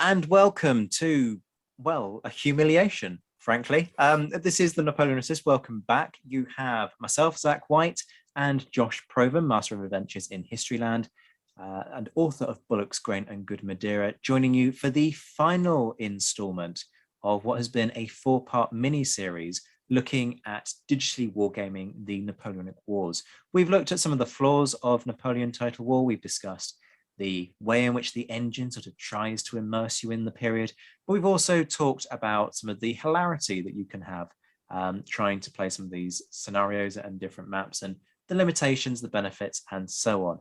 and welcome to, well, a humiliation, frankly. This is the Napoleon Assist. Welcome back. You have myself, Zach White, and Josh Provan, Master of Adventures in Historyland, and author of Bullock's Grain and Good Madeira, joining you for the final installment of what has been a four-part mini-series looking at digitally wargaming the Napoleonic Wars. We've looked at some of the flaws of Napoleon Total War. We've discussed the way in which the engine sort of tries to immerse you in the period. But we've also talked about some of the hilarity that you can have trying to play some of these scenarios and different maps, and the limitations, the benefits, and so on.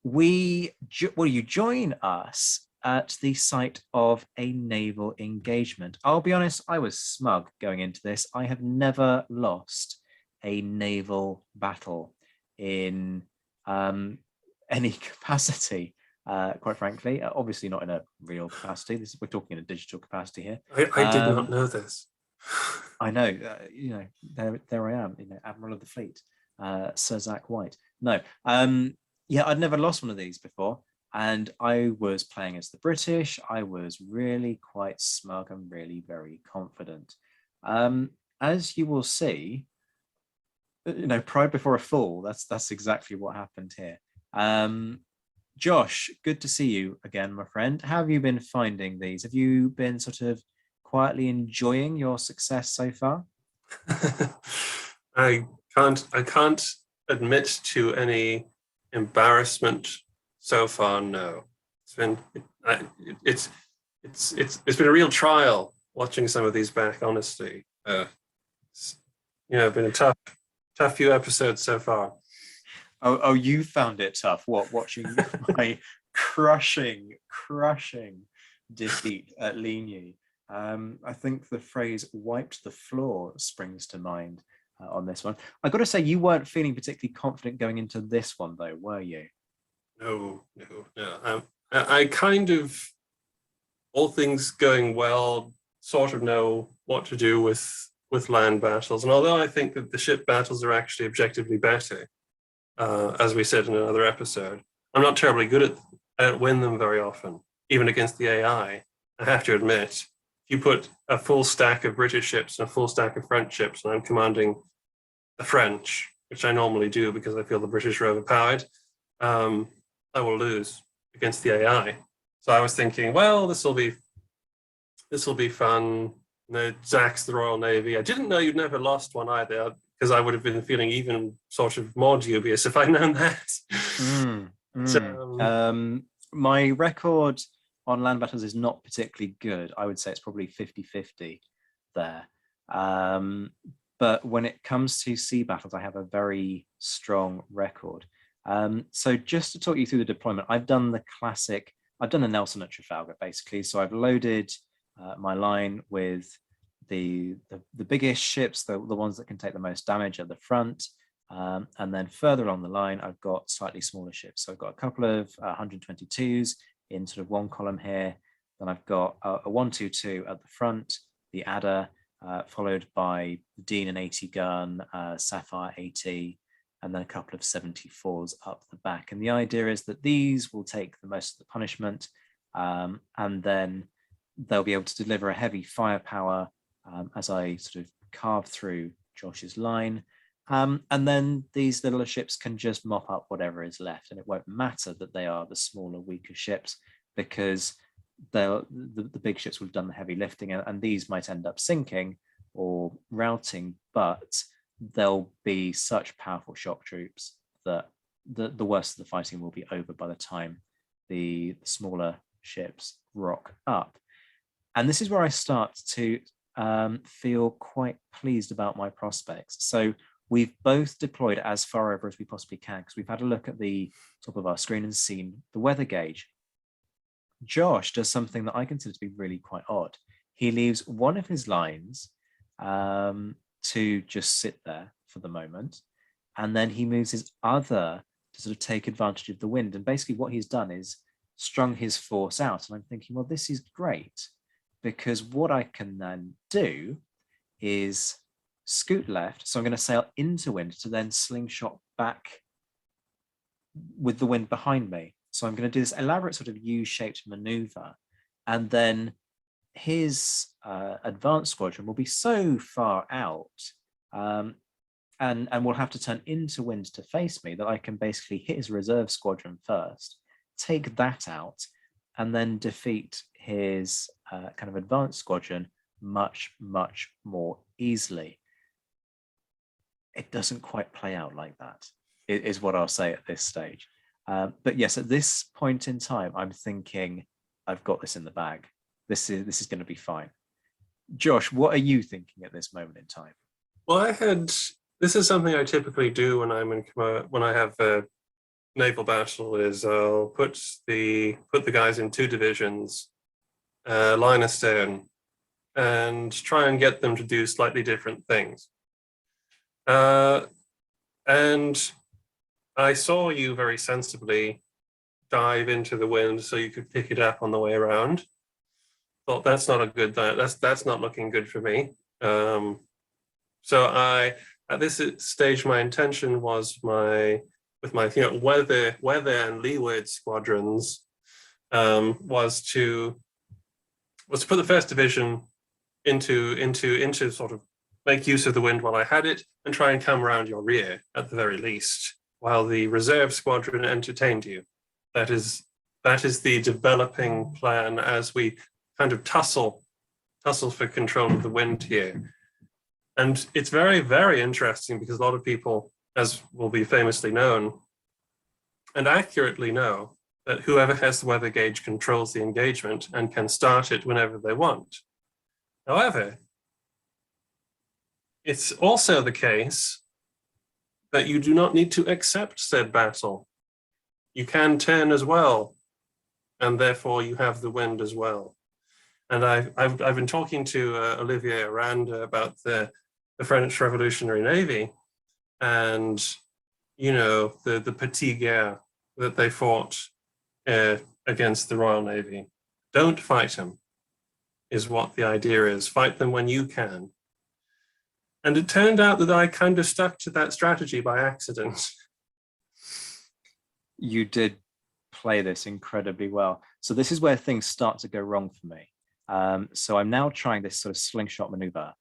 You join us at the site of a naval engagement. I'll be honest, I was smug going into this. I have never lost a naval battle in any capacity, quite frankly. Obviously not in a real capacity. We're talking in a digital capacity here. I did not know this. I know, there I am, Admiral of the Fleet, Sir Zach White. No, yeah, I'd never lost one of these before, and I was playing as the British. I was really quite smug and really very confident. As you will see, pride before a fall. That's exactly what happened here. Josh, good to see you again, my friend. How have you been finding these? Have you been sort of quietly enjoying your success so far? I can't admit to any embarrassment so far. No, it's been a real trial watching some of these back. Honestly, it's been a tough few episodes so far. Oh, you found it tough. What, watching my crushing defeat at Ligny? I think the phrase "wiped the floor" springs to mind on this one. I got to say, you weren't feeling particularly confident going into this one, though, were you? No. I kind of, all things going well, sort of know what to do with land battles. And although I think that the ship battles are actually objectively better, as we said in another episode, I'm not terribly good at win them very often, even against the AI. I have to admit, if you put a full stack of British ships and a full stack of French ships, and I'm commanding the French, which I normally do because I feel the British are overpowered, I will lose against the AI. So I was thinking, well, this will be fun. Zach's the Royal Navy. I didn't know you'd never lost one either, because I would have been feeling even sort of more dubious if I'd known that. My record on land battles is not particularly good. I would say it's probably 50-50 there. But when it comes to sea battles, I have a very strong record. So just to talk you through the deployment, I've done a Nelson at Trafalgar, basically. So I've loaded my line with the biggest ships, the ones that can take the most damage at the front, and then further along the line I've got slightly smaller ships. So I've got a couple of 122s in sort of one column here, then I've got a 122 at the front, the Adder, followed by the Dean and 80 gun, Sapphire 80, and then a couple of 74s up the back. And the idea is that these will take the most of the punishment, and then they'll be able to deliver a heavy firepower as I sort of carve through Josh's line. And then these littler ships can just mop up whatever is left, and it won't matter that they are the smaller, weaker ships, because the big ships will have done the heavy lifting, and these might end up sinking or routing, but they'll be such powerful shock troops that the worst of the fighting will be over by the time the smaller ships rock up. And this is where I start to feel quite pleased about my prospects. So we've both deployed as far over as we possibly can, because we've had a look at the top of our screen and seen the weather gauge. Josh does something that I consider to be really quite odd. He leaves one of his lines to just sit there for the moment, and then he moves his other to sort of take advantage of the wind. And basically what he's done is strung his force out. And I'm thinking, well, this is great, because what I can then do is scoot left. So I'm going to sail into wind to then slingshot back with the wind behind me. So I'm going to do this elaborate sort of U-shaped maneuver and then his advanced squadron will be so far out, and will have to turn into wind to face me, that I can basically hit his reserve squadron first, take that out, and then defeat his kind of advanced squadron much, much more easily. It doesn't quite play out like that, is what I'll say at this stage. But yes, at this point in time, I'm thinking I've got this in the bag. This is going to be fine. Josh, what are you thinking at this moment in time? Well, this is something I typically do when when I have a naval battle. Is I'll put the guys in two divisions, line astern, and try and get them to do slightly different things. And I saw you very sensibly dive into the wind so you could pick it up on the way around. Thought that's not a good, that's not looking good for me. So at this stage, my intention was with my weather and leeward squadrons was to put the first division into sort of make use of the wind while I had it, and try and come around your rear at the very least, while the reserve squadron entertained you. That is the developing plan as we kind of tussle for control of the wind here. And it's very, very interesting because a lot of people, as will be famously known, and accurately know, that whoever has the weather gauge controls the engagement and can start it whenever they want. However, it's also the case that you do not need to accept said battle. You can turn as well, and therefore you have the wind as well. And I've been talking to Olivier Arand about the French Revolutionary Navy, and the petit guerre that they fought against the Royal Navy. Don't fight them, is what the idea is. Fight them when you can. And it turned out that I kind of stuck to that strategy by accident. You did play this incredibly well. So this is where things start to go wrong for me. So I'm now trying this sort of slingshot maneuver.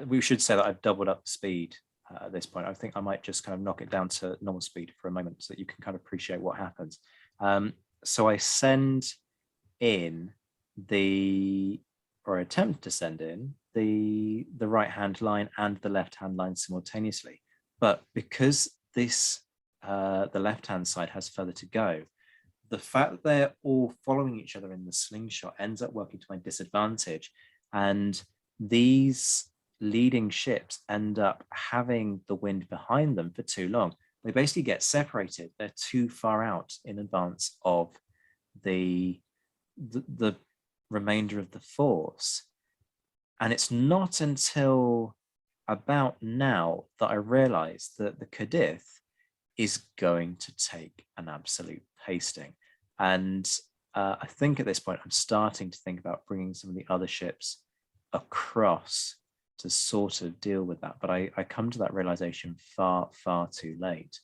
We should say that I've doubled up the speed at this point. I think I might just kind of knock it down to normal speed for a moment so that you can kind of appreciate what happens. So I send in or attempt to send in the right-hand line and the left-hand line simultaneously. But because the left-hand side has further to go, the fact that they're all following each other in the slingshot ends up working to my disadvantage. And these leading ships end up having the wind behind them for too long. They basically get separated. They're too far out in advance of the remainder of the force. And it's not until about now that I realize that the Cadiz is going to take an absolute pasting. And I think at this point, I'm starting to think about bringing some of the other ships across to sort of deal with that. But I come to that realization far, far too late.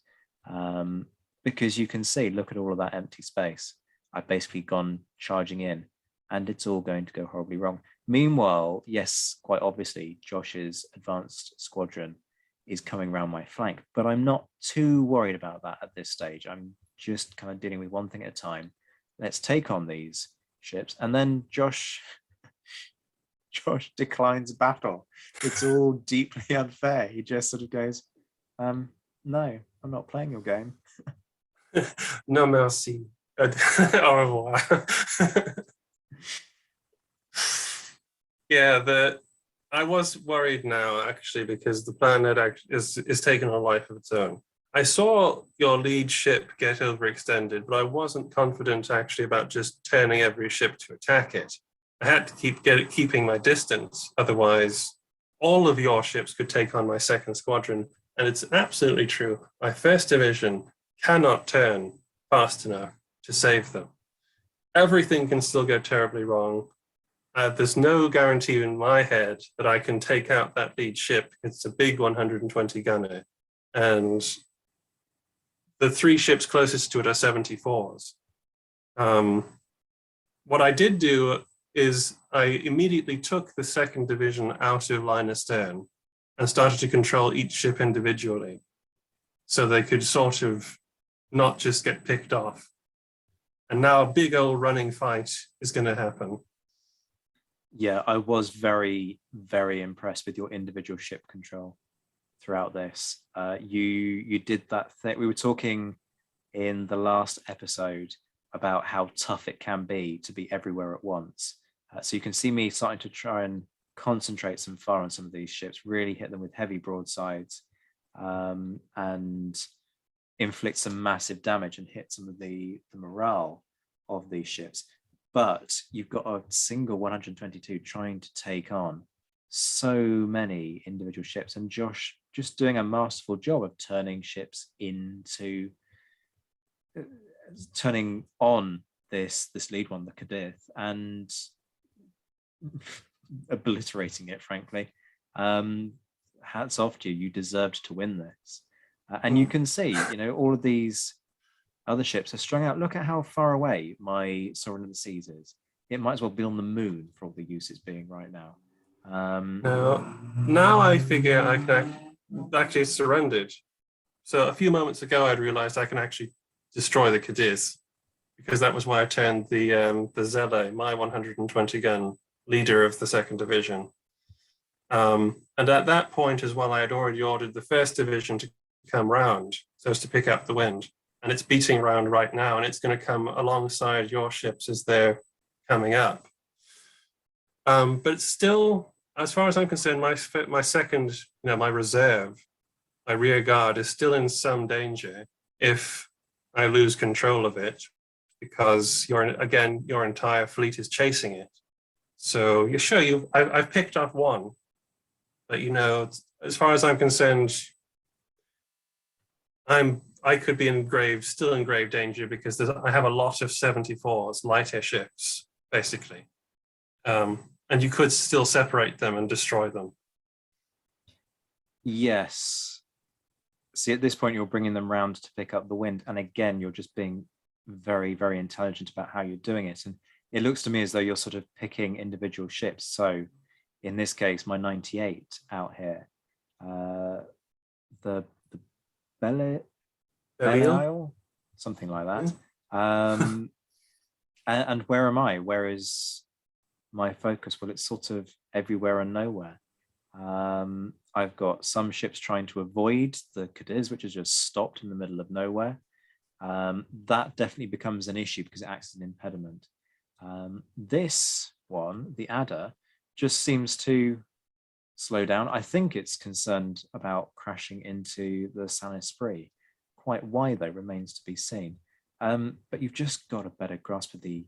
Because you can see, look at all of that empty space. I've basically gone charging in, and it's all going to go horribly wrong. Meanwhile, yes, quite obviously, Josh's advanced squadron is coming around my flank, but I'm not too worried about that at this stage. I'm just kind of dealing with one thing at a time. Let's take on these ships. And then Josh declines battle. It's all deeply unfair. He just sort of goes, no, I'm not playing your game. No merci. Au revoir. Yeah, I was worried now, actually, because the planet is taking a life of its own. I saw your lead ship get overextended, but I wasn't confident actually about just turning every ship to attack it. I had to keeping my distance. Otherwise, all of your ships could take on my second squadron. And it's absolutely true. My first division cannot turn fast enough to save them. Everything can still go terribly wrong. There's no guarantee in my head that I can take out that lead ship. It's a big 120 gunner. And the three ships closest to it are 74s. what I did do is I immediately took the second division out of line astern and started to control each ship individually, so they could sort of not just get picked off. And now a big old running fight is going to happen. Yeah, I was very, very impressed with your individual ship control throughout this. You did that thing. We were talking in the last episode about how tough it can be to be everywhere at once. So you can see me starting to try and concentrate some fire on some of these ships, really hit them with heavy broadsides, and inflict some massive damage and hit some of the morale of these ships. But you've got a single 122 trying to take on so many individual ships, and Josh just doing a masterful job of turning ships into turning on this lead one, the Cadiz, and obliterating it, frankly. Hats off to you. You deserved to win this. And you can see, all of these other ships are strung out. Look at how far away my Sovereign of the Seas is. It might as well be on the moon for all the use it's being right now. Now I figure I can actually surrendered. So a few moments ago, I'd realized I can actually destroy the Cadiz, because that was why I turned the Zele, my 120 gun leader of the second division. And at that point as well, I had already ordered the first division to come round so as to pick up the wind. And it's beating round right now, and it's going to come alongside your ships as they're coming up. But still, as far as I'm concerned, my second, my reserve, my rear guard is still in some danger if I lose control of it, because your entire fleet is chasing it. So you're sure I've picked off one, but as far as I'm concerned, I could be still in grave danger, because I have a lot of 74s, lighter ships, basically. And you could still separate them and destroy them. Yes. See, at this point, you're bringing them round to pick up the wind. And again, you're just being very, very intelligent about how you're doing it. And it looks to me as though you're sort of picking individual ships. So in this case, my 98 out here, the Belial, something like that. And where am I? Where is my focus? Well, it's sort of everywhere and nowhere. I've got some ships trying to avoid the Cadiz, which is just stopped in the middle of nowhere. That definitely becomes an issue because it acts as an impediment. This one, the Adder, just seems to slow down. I think it's concerned about crashing into the Saint Esprit. Quite why, though, remains to be seen. But you've just got a better grasp of the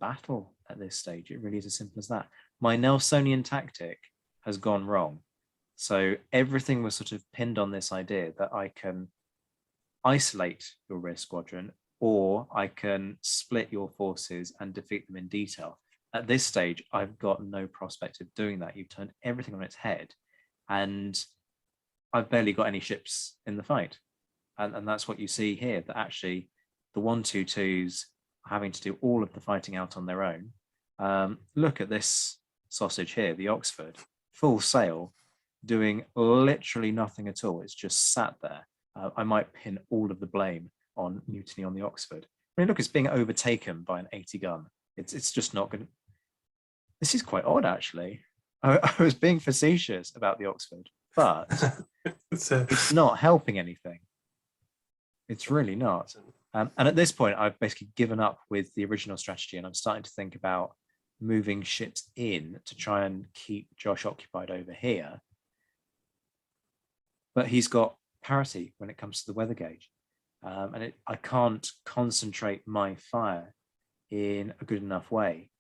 battle at this stage. It really is as simple as that. My Nelsonian tactic has gone wrong. So everything was sort of pinned on this idea that I can isolate your rear squadron, or I can split your forces and defeat them in detail. At this stage, I've got no prospect of doing that. You've turned everything on its head, and I've barely got any ships in the fight. And that's what you see here, that actually the 122s are having to do all of the fighting out on their own. Look at this sausage here, the Oxford, full sail, doing literally nothing at all. It's just sat there. I might pin all of the blame on mutiny on the Oxford. I mean, look, it's being overtaken by an 80 gun. It's just not going to... This is quite odd, actually. I was being facetious about the Oxford, but it's not helping anything. It's really not. And at this point, I've basically given up with the original strategy, and I'm starting to think about moving ships in to try and keep Josh occupied over here. But he's got parity when it comes to the weather gauge. And I can't concentrate my fire in a good enough way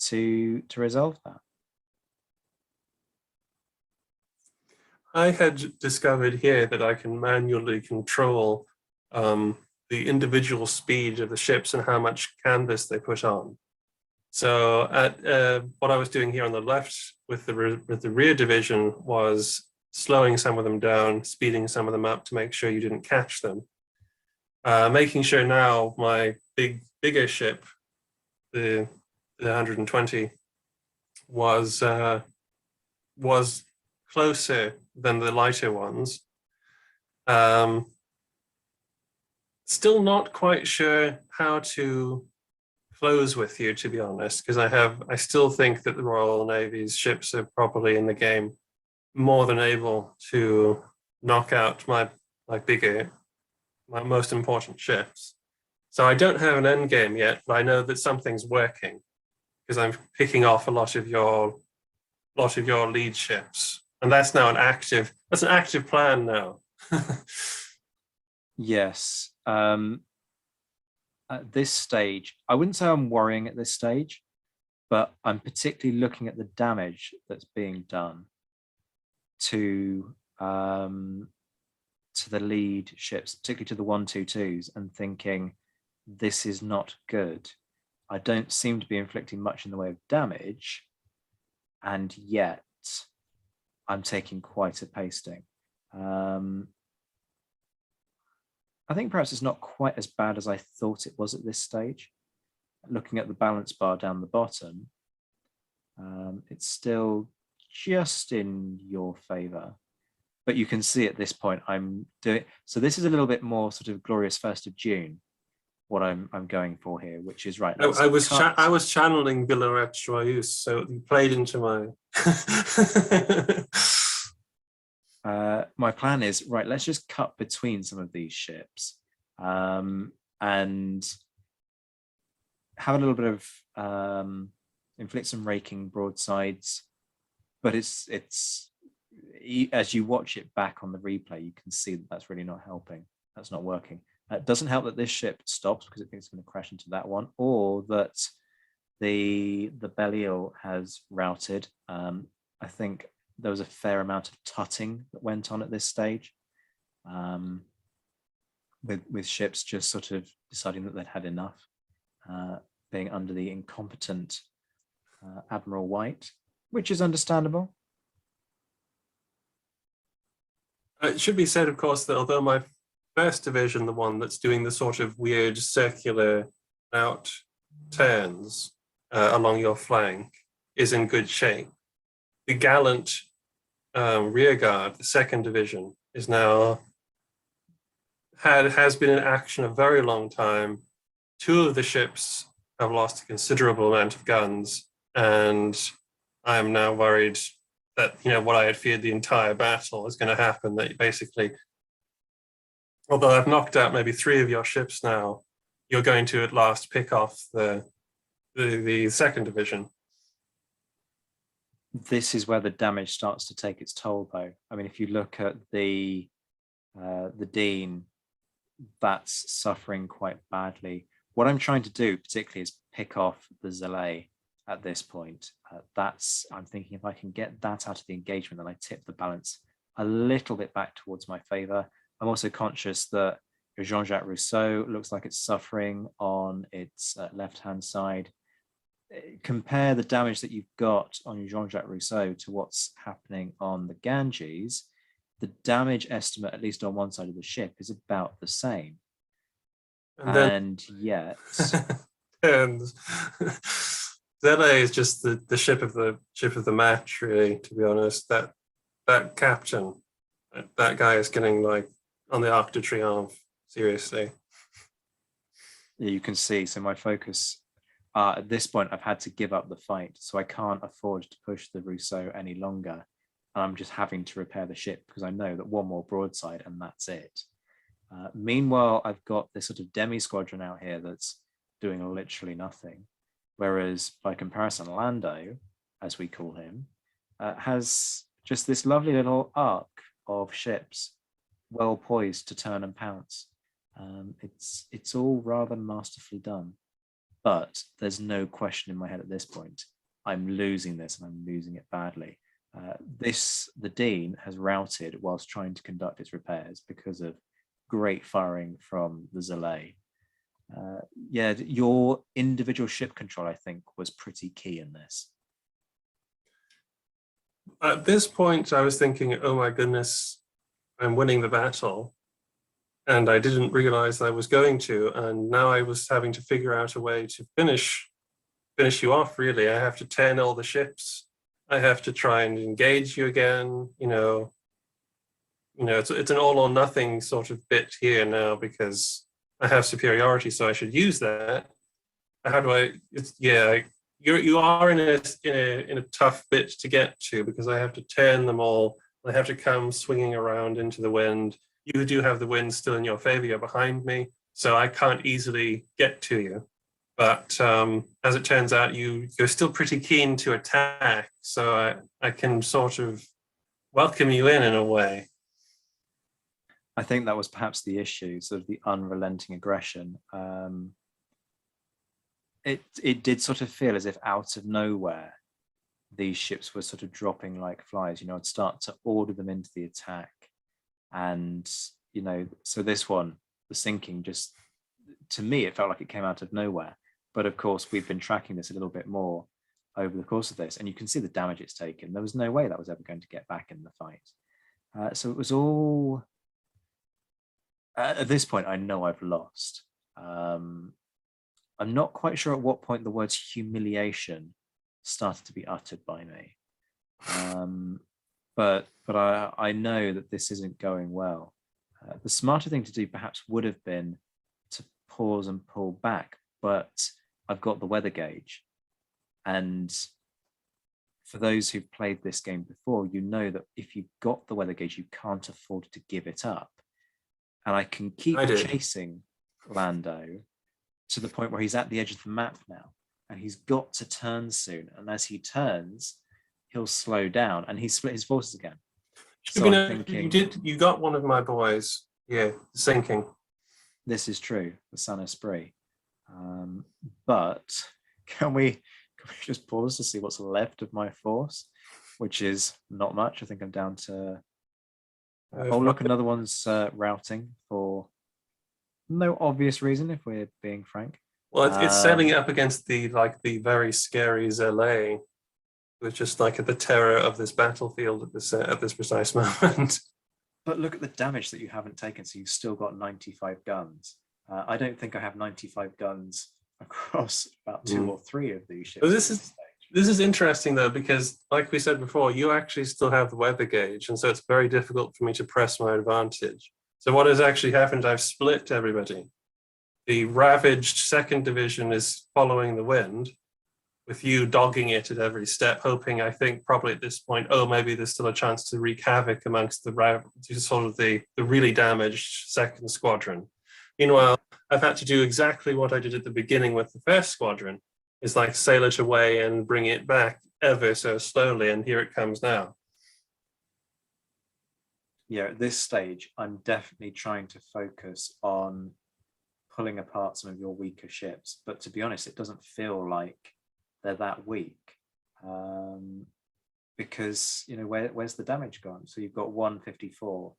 to resolve that. I had discovered here that I can manually control the individual speed of the ships and how much canvas they put on. So what I was doing here on the left with the rear division was slowing some of them down, speeding some of them up to make sure you didn't catch them. Making sure now my bigger ship, the 120 was closer than the lighter ones. Still not quite sure how to close with you, to be honest, because I still think that the Royal Navy's ships are probably in the game, more than able to knock out my most important ships. So I don't have an end game yet, but I know that something's working because I'm picking off a lot of your lead ships, and that's now an active plan now. Yes. At this stage, I wouldn't say I'm worrying at this stage, but I'm particularly looking at the damage that's being done to the lead ships, particularly to the 122s, and thinking this is not good. I don't seem to be inflicting much in the way of damage, and yet I'm taking quite a pasting. I think perhaps it's not quite as bad as I thought it was at this stage. Looking at the balance bar down the bottom, it's still just in your favor. But you can see at this point I'm doing, so this is a little bit more sort of glorious 1st of June, what I'm going for here, which is right. I was channeling Villaret Joyeuse, so you played into my my plan is, right, let's just cut between some of these ships and have a little bit of inflict some raking broadsides, but it's as you watch it back on the replay, you can see that that's really not helping. That's not working. It doesn't help that this ship stops because it thinks it's going to crash into that one, or that the Belial has routed. I think there was a fair amount of tutting that went on at this stage, with ships just sort of deciding that they'd had enough, being under the incompetent Admiral White, which is understandable. It should be said, of course, that although my 1st division, the one that's doing the sort of weird circular out turns along your flank, is in good shape, the gallant rear guard, the 2nd division, is now has been in action a very long time. 2 of the ships have lost a considerable amount of guns, and I am now worried that, you know, what I had feared the entire battle is going to happen, that basically, although I've knocked out maybe 3 of your ships now, you're going to at last pick off the 2nd division. This is where the damage starts to take its toll, though. I mean, if you look at the Dean, that's suffering quite badly. What I'm trying to do particularly is pick off the Zélé at this point. I'm thinking if I can get that out of the engagement, then I tip the balance a little bit back towards my favor. I'm also conscious that Jean-Jacques Rousseau looks like it's suffering on its left-hand side. Compare the damage that you've got on Jean-Jacques Rousseau to what's happening on the Ganges. The damage estimate, at least on one side of the ship, is about the same. And yet, and Zélé is just the ship of the match, really. To be honest, that captain, that guy is getting like on the Arc de Triomphe. Seriously, you can see. So my focus at this point, I've had to give up the fight, so I can't afford to push the Rousseau any longer. And I'm just having to repair the ship because I know that one more broadside and that's it. Meanwhile, I've got this sort of demi-squadron out here that's doing literally nothing. Whereas by comparison, Lando, as we call him, has just this lovely little arc of ships well poised to turn and pounce. It's all rather masterfully done. But there's no question in my head at this point, I'm losing this and I'm losing it badly. The Dean has routed whilst trying to conduct its repairs because of great firing from the Zélé. Yeah, your individual ship control, I think, was pretty key in this. At this point, I was thinking, oh my goodness, I'm winning the battle. And I didn't realize I was going to. And now I was having to figure out a way to finish finish you off, really. I have to turn all the ships. I have to try and engage you again. It's an all or nothing sort of bit here now because I have superiority, so I should use that. How do I? You are in a tough bit to get to because I have to turn them all. I have to come swinging around into the wind. You do have the wind still in your favor. You're behind me, so I can't easily get to you. But as it turns out, you're still pretty keen to attack, so I can sort of welcome you in a way. I think that was perhaps the issue, sort of the unrelenting aggression. It did sort of feel as if out of nowhere, these ships were sort of dropping like flies. I'd start to order them into the attack. And, so this one, the sinking, just, to me, it felt like it came out of nowhere. But of course, we've been tracking this a little bit more over the course of this, and you can see the damage it's taken. There was no way that was ever going to get back in the fight. So it was all, at this point, I know I've lost. I'm not quite sure at what point the words humiliation started to be uttered by me. But I know that this isn't going well. The smarter thing to do perhaps would have been to pause and pull back, but I've got the weather gauge. And for those who've played this game before, you know that if you've got the weather gauge, you can't afford to give it up. And I can keep chasing Lando to the point where he's at the edge of the map now, and he's got to turn soon. And as he turns, he'll slow down, and he's split his forces again. So I'm thinking, you got one of my boys, sinking. This is true, the San Esprit. But can we just pause to see what's left of my force, which is not much. I think I'm down to. Oh, look, another one's routing for no obvious reason, if we're being frank. Well, it's sailing up against the very scary Zele, with just like the terror of this battlefield at this precise moment. But look at the damage that you haven't taken. So you've still got 95 guns. I don't think I have 95 guns across about two or three of these ships. So this is interesting though, because like we said before, you actually still have the weather gauge, and so it's very difficult for me to press my advantage. So what has actually happened, I've split everybody. The ravaged second division is following the wind, with you dogging it at every step, hoping, I think, probably at this point, maybe there's still a chance to wreak havoc amongst the really damaged second squadron. Meanwhile, I've had to do exactly what I did at the beginning with the first squadron, is like sail it away and bring it back ever so slowly, and here it comes now. Yeah, at this stage, I'm definitely trying to focus on pulling apart some of your weaker ships. But to be honest, it doesn't feel like they're that weak, because where's the damage gone? So you've got 174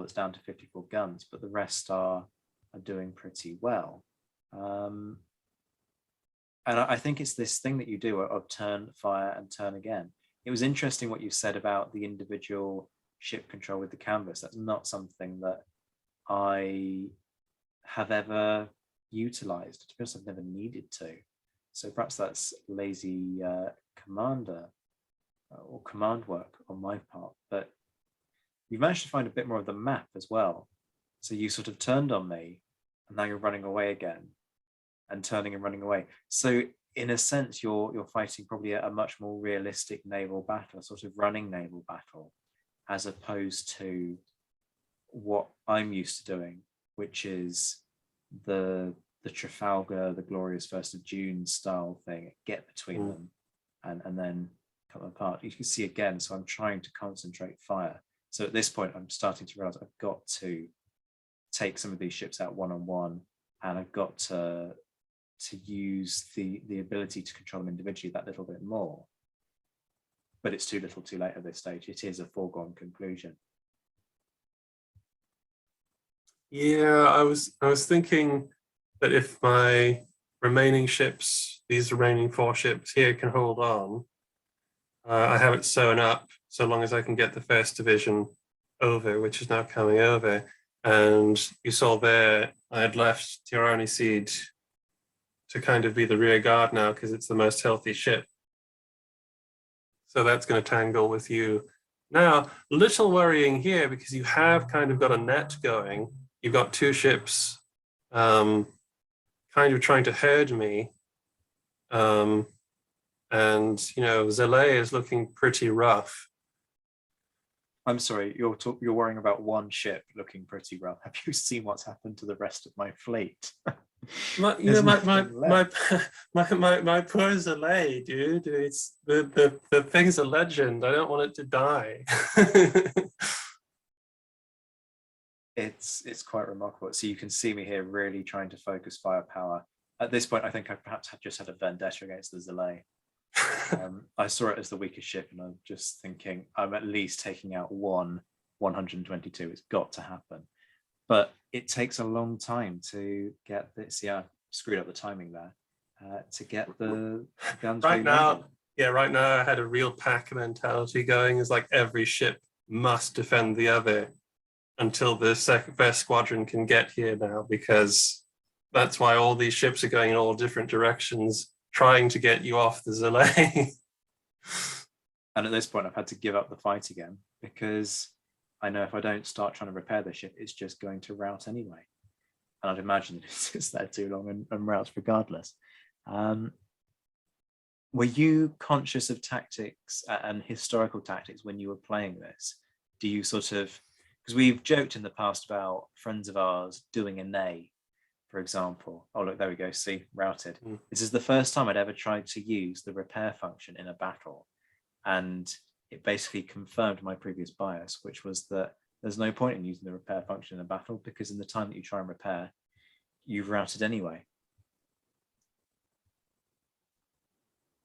that's down to 54 guns, but the rest are doing pretty well. And I think it's this thing that you do of turn, fire, and turn again. It was interesting what you said about the individual ship control with the canvas. That's not something that I have ever utilized. To be honest, I've never needed to. So perhaps that's lazy commander or command work on my part. But you managed to find a bit more of the map as well. So you sort of turned on me, and now you're running away again, and turning and running away. So in a sense, you're fighting probably a much more realistic naval battle, a sort of running naval battle, as opposed to what I'm used to doing, which is the Trafalgar, the glorious 1st of June style thing, get between them and then come apart. You can see again, so I'm trying to concentrate fire. So at this point, I'm starting to realize I've got to take some of these ships out one-on-one, and I've got to use the ability to control them individually that little bit more. But it's too little too late at this stage. It is a foregone conclusion. Yeah, I was thinking that if my remaining ships, these remaining 4 ships here, can hold on, I have it sewn up so long as I can get the 1st division over, which is now coming over. And you saw there, I had left Tirani Seed to kind of be the rear guard now because it's the most healthy ship. So that's going to tangle with you. Now, little worrying here because you have kind of got a net going. You've got two ships kind of trying to herd me. And, you know, Zélé is looking pretty rough. I'm sorry, you're worrying about one ship looking pretty rough. Have you seen what's happened to the rest of my fleet? My poor Zélé, dude. It's the thing's a legend. I don't want it to die. It's quite remarkable. So you can see me here really trying to focus firepower. At this point, I think I perhaps had just had a vendetta against the Zélé. I saw it as the weakest ship, and I'm just thinking I'm at least taking out 122. It's got to happen, but it takes a long time to get this. Yeah, I screwed up the timing there. To get the guns right now. reloaded. Yeah, right now I had a real pack mentality going. It's like every ship must defend the other until the first squadron can get here now, because that's why all these ships are going in all different directions, trying to get you off the Zélé. And at this point, I've had to give up the fight again because I know if I don't start trying to repair the ship, it's just going to rout anyway. And I'd imagine it sits there too long and routs regardless. Were you conscious of tactics and historical tactics when you were playing this? Do you sort of, because we've joked in the past about friends of ours doing a nay, for example. Oh, look, there we go. See, routed. This is the first time I'd ever tried to use the repair function in a battle. And it basically confirmed my previous bias, which was that there's no point in using the repair function in a battle because in the time that you try and repair, you've routed anyway.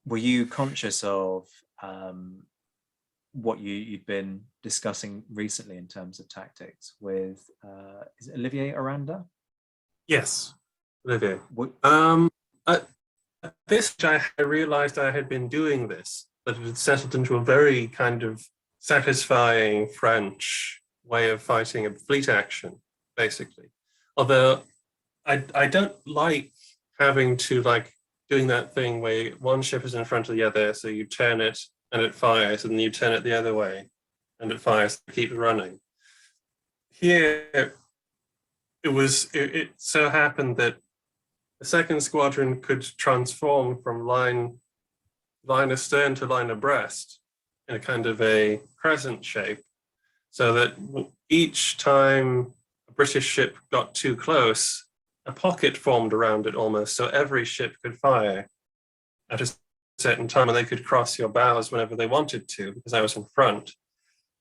Were you conscious of what you'd been discussing recently in terms of tactics with, is it Olivier Aranda? Yes, Olivier. What? At this stage, I realized I had been doing this, that it had settled into a very kind of satisfying French way of fighting a fleet action, basically. Although I don't like having to doing that thing where one ship is in front of the other, so you turn it and it fires, and then you turn it the other way and it fires to keep running. Here, it so happened that the second squadron could transform from line astern to line abreast in a kind of a crescent shape, so that each time a British ship got too close, a pocket formed around it almost, so every ship could fire at a certain time, and they could cross your bows whenever they wanted to, because I was in front.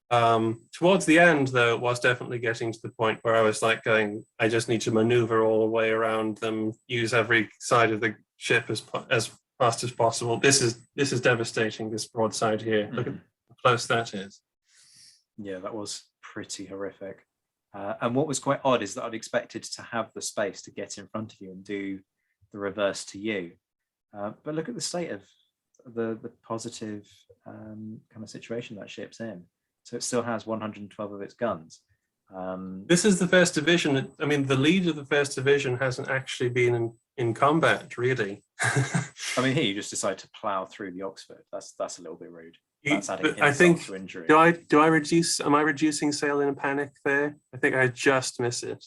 Towards the end, though, it was definitely getting to the point where I was going, I just need to maneuver all the way around them, use every side of the ship as fast as possible. This is devastating, this broadside here. Look at how close that is. Yeah, that was pretty horrific. And what was quite odd is that I'd expected to have the space to get in front of you and do the reverse to you. But look at the state of the positive kind of situation that ship's in. So it still has 112 of its guns. This is the first division. I mean, the lead of the first division hasn't actually been in combat, really. I mean, here you just decide to plow through the Oxford. That's a little bit rude. That's adding I think, to injury. am I reducing sail in a panic there? I think I just miss it.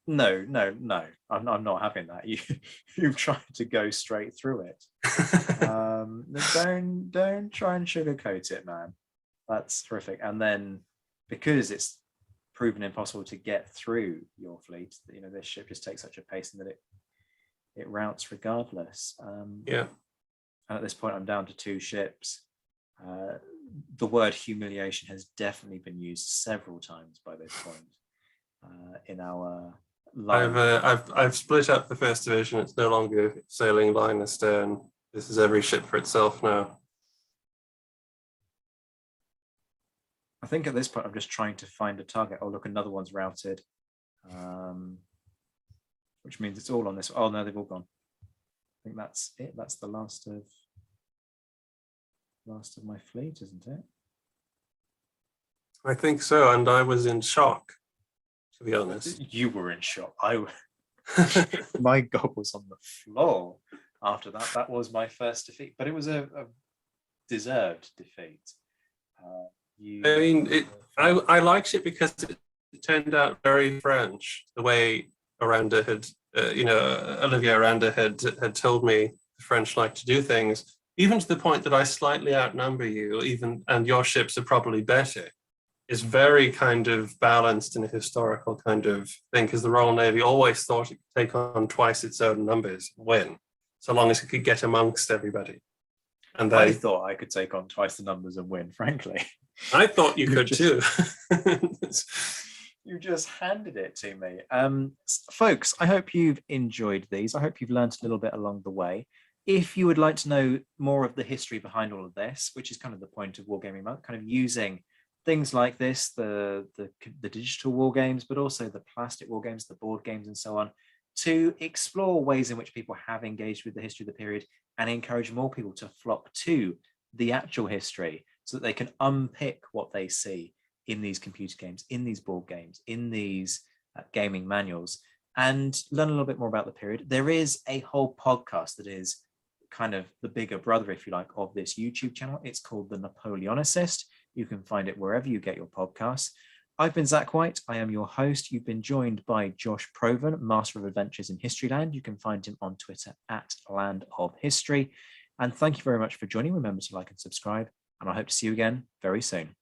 No. I'm not having that. You've tried to go straight through it. Don't try and sugarcoat it, man. That's horrific. And then because it's proven impossible to get through your fleet, this ship just takes such a pacing that it routs regardless. Yeah. And at this point, I'm down to 2 ships. The word humiliation has definitely been used several times by this point in our line. I've split up the first division. It's no longer sailing line astern. This is every ship for itself now. I think at this point, I'm just trying to find a target. Oh, look, another one's routed, which means it's all on this. Oh, no, they've all gone. I think that's it. That's the last of my fleet, isn't it? I think so, and I was in shock, to be honest. You were in shock. My gob was on the floor after that. That was my first defeat, but it was a deserved defeat. I mean, I liked it because it turned out very French. The way Aranda had, Olivier Aranda had told me the French like to do things, even to the point that I slightly outnumber you, and your ships are probably better. Is very kind of balanced in a historical kind of thing, because the Royal Navy always thought it could take on twice its own numbers and win, so long as it could get amongst everybody. And I thought I could take on twice the numbers and win, frankly. I thought you could too. You just handed it to me. Folks, I hope you've enjoyed these. I hope you've learned a little bit along the way. If you would like to know more of the history behind all of this, which is kind of the point of Wargaming Month, kind of using things like this, the digital war games, but also the plastic war games, the board games, and so on, to explore ways in which people have engaged with the history of the period and encourage more people to flock to the actual history so that they can unpick what they see in these computer games, in these board games, in these gaming manuals, and learn a little bit more about the period. There is a whole podcast that is kind of the bigger brother, if you like, of this YouTube channel. It's called The Napoleonicist. You can find it wherever you get your podcasts. I've been Zach White. I am your host. You've been joined by Josh Provan, Master of Adventures in Historyland. You can find him on Twitter at Land of History. And thank you very much for joining. Remember to like and subscribe, and I hope to see you again very soon.